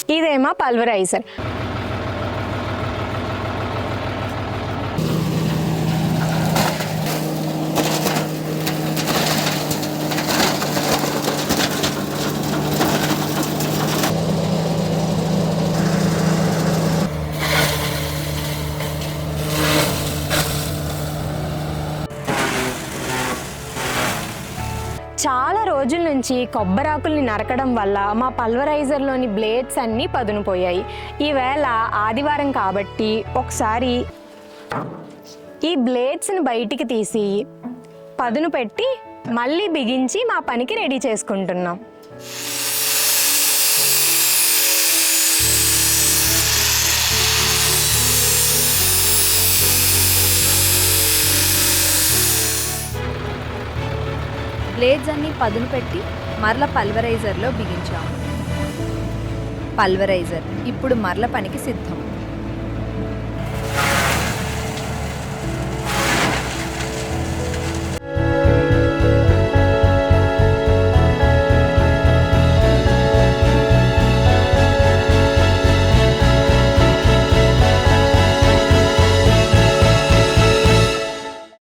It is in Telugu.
ఇదేమో పల్వరైజర్. చాలా రోజుల నుంచి కొబ్బరాకుల్ని నరకడం వల్ల మా పల్వరైజర్లోని బ్లేడ్స్ అన్నీ పదునుపోయాయి. ఈవేళ ఆదివారం కాబట్టి ఒకసారి ఈ బ్లేడ్స్ని బయటికి తీసి పదును పెట్టి మళ్ళీ బిగించి మా పనికి రెడీ చేసుకుంటున్నాం. బ్లేడ్స్ అన్ని పదును పెట్టి మరల పల్వరైజర్లో బిగించాము. పల్వరైజర్ ఇప్పుడు మరల పనికి సిద్ధం.